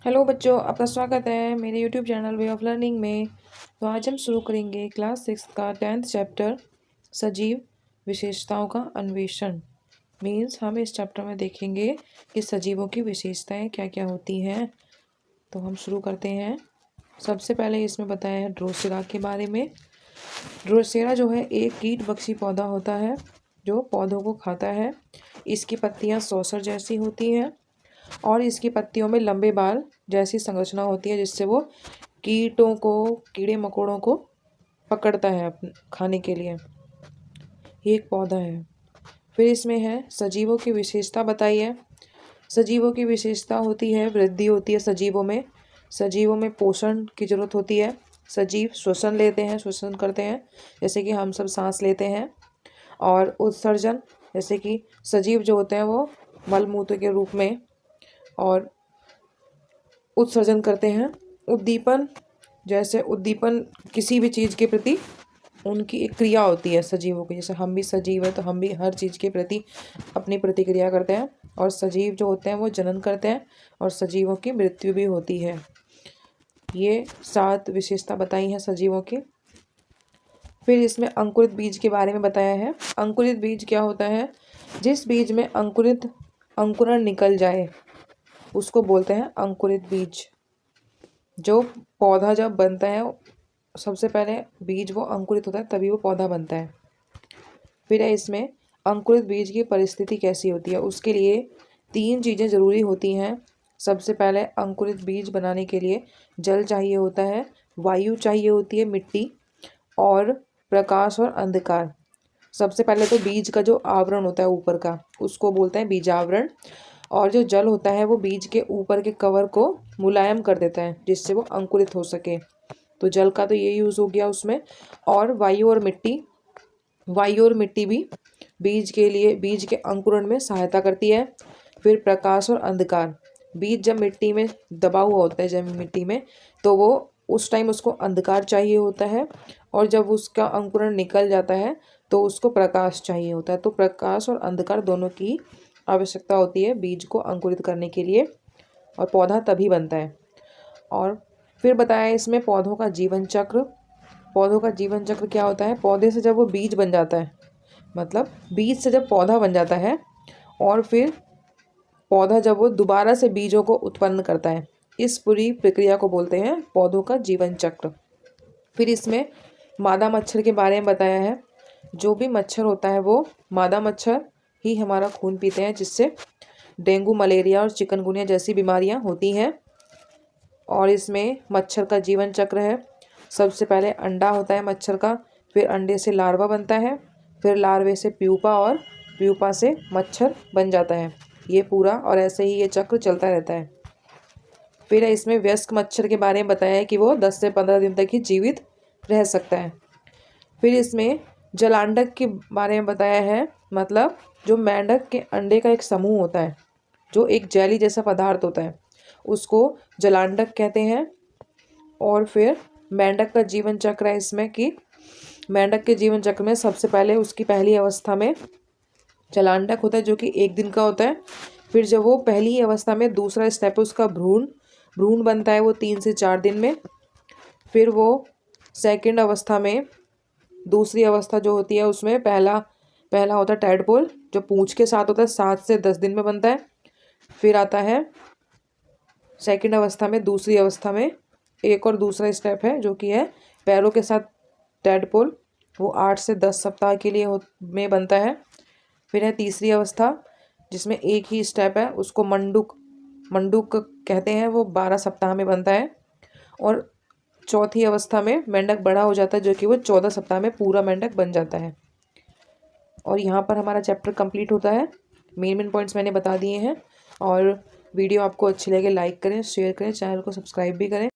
Hello बच्चों, आपका स्वागत है मेरे YouTube channel way of learning में। तो आज हम शुरू करेंगे क्लास 6 का 10th चैप्टर सजीव विशेषताओं का अन्वेषण। मीन्स हम इस चैप्टर में देखेंगे कि सजीवों की विशेषताएं क्या क्या होती हैं। तो हम शुरू करते हैं। सबसे पहले इसमें बताया है ड्रोसेरा के बारे में। ड्रोसेरा जो है एक कीटभक्षी पौधा होता है जो पौधों को खाता है। इसकी पत्तियाँ सौसर जैसी होती हैं और इसकी पत्तियों में लंबे बाल जैसी संरचना होती है जिससे वो कीड़े मकोड़ों को पकड़ता है अपने खाने के लिए। ये एक पौधा है। फिर इसमें है सजीवों की विशेषता बताई है। सजीवों की विशेषता होती है वृद्धि होती है सजीवों में। सजीवों में पोषण की जरूरत होती है। सजीव श्वसन करते हैं जैसे कि हम सब सांस लेते हैं। और उत्सर्जन जैसे कि सजीव जो होते हैं वो मल मूत्र के रूप में और उत्सर्जन करते हैं। उद्दीपन जैसे उद्दीपन किसी भी चीज़ के प्रति उनकी एक क्रिया होती है सजीवों की। जैसे हम भी सजीव है तो हम भी हर चीज़ के प्रति अपनी प्रतिक्रिया करते हैं। और सजीव जो होते हैं वो जनन करते हैं और सजीवों की मृत्यु भी होती है। ये 7 विशेषता बताई हैं सजीवों की। फिर इसमें अंकुरित बीज के बारे में बताया है। अंकुरित बीज क्या होता है? जिस बीज में अंकुरण निकल जाए उसको बोलते हैं अंकुरित बीज। जो पौधा जब बनता है सबसे पहले बीज वो अंकुरित होता है तभी वो पौधा बनता है। फिर है इसमें अंकुरित बीज की परिस्थिति कैसी होती है। उसके लिए 3 चीज़ें ज़रूरी होती हैं। सबसे पहले अंकुरित बीज बनाने के लिए जल चाहिए होता है, वायु चाहिए होती है, मिट्टी और प्रकाश और अंधकार। सबसे पहले तो बीज का जो आवरण होता है ऊपर का उसको बोलते हैं बीजावरण। और जो जल होता है वो बीज के ऊपर के कवर को मुलायम कर देता है जिससे वो अंकुरित हो सके। तो जल का तो ये यूज़ हो गया उसमें। और वायु और मिट्टी भी बीज के अंकुरण में सहायता करती है। फिर प्रकाश और अंधकार। बीज जब मिट्टी में दबा हुआ होता है जब मिट्टी में तो वो उस टाइम उसको अंधकार चाहिए होता है। और जब उसका अंकुरण निकल जाता है तो उसको प्रकाश चाहिए होता है। तो प्रकाश और अंधकार दोनों की आवश्यकता होती है बीज को अंकुरित करने के लिए और पौधा तभी बनता है। और फिर बताया इसमें पौधों का जीवन चक्र। पौधों का जीवन चक्र क्या होता है? पौधे से जब वो बीज बन जाता है, मतलब बीज से जब पौधा बन जाता है और फिर पौधा जब वो दोबारा से बीजों को उत्पन्न करता है, इस पूरी प्रक्रिया को बोलते हैं पौधों का जीवन चक्र। फिर इसमें मादा मच्छर के बारे में बताया है। जो भी मच्छर होता है वो मादा मच्छर ही हमारा खून पीते हैं जिससे डेंगू, मलेरिया और चिकनगुनिया जैसी बीमारियां होती हैं। और इसमें मच्छर का जीवन चक्र है। सबसे पहले अंडा होता है मच्छर का, फिर अंडे से लार्वा बनता है, फिर लार्वे से प्यूपा और प्यूपा से मच्छर बन जाता है। ये पूरा और ऐसे ही ये चक्र चलता रहता है। फिर इसमें वयस्क मच्छर के बारे में बताया है कि वो 10 से 15 दिन तक ही जीवित रह सकता है। फिर इसमें जलांडक के बारे में बताया है, मतलब जो मेंढक के अंडे का एक समूह होता है जो एक जेली जैसा पदार्थ होता है उसको जलांडक कहते हैं। और फिर मेंढक का जीवन चक्र है इसमें कि मेंढक के जीवन चक्र में सबसे पहले उसकी पहली अवस्था में जलांडक होता है जो कि 1 दिन का होता है। फिर जब वो पहली अवस्था में दूसरा स्टेप उसका भ्रूण बनता है वो 3 से 4 दिन में। फिर वो सेकंड अवस्था में दूसरी अवस्था जो होती है उसमें पहला होता है टैडपोल जो पूंछ के साथ होता है, 7 से 10 दिन में बनता है। फिर आता है सेकंड अवस्था में दूसरी अवस्था में एक और दूसरा स्टेप है जो कि है पैरों के साथ टैडपोल, वो 8 से 10 सप्ताह के लिए में बनता है। फिर है तीसरी अवस्था जिसमें एक ही स्टेप है, उसको मंडूक कहते हैं, वो 12 सप्ताह में बनता है। और चौथी अवस्था में मेंढक बड़ा हो जाता है जो कि वो 14 सप्ताह में पूरा मेंढक बन जाता है। और यहाँ पर हमारा चैप्टर कंप्लीट होता है। मेन पॉइंट्स मैंने बता दिए हैं। और वीडियो आपको अच्छी लगे लाइक करें, शेयर करें, चैनल को सब्सक्राइब भी करें।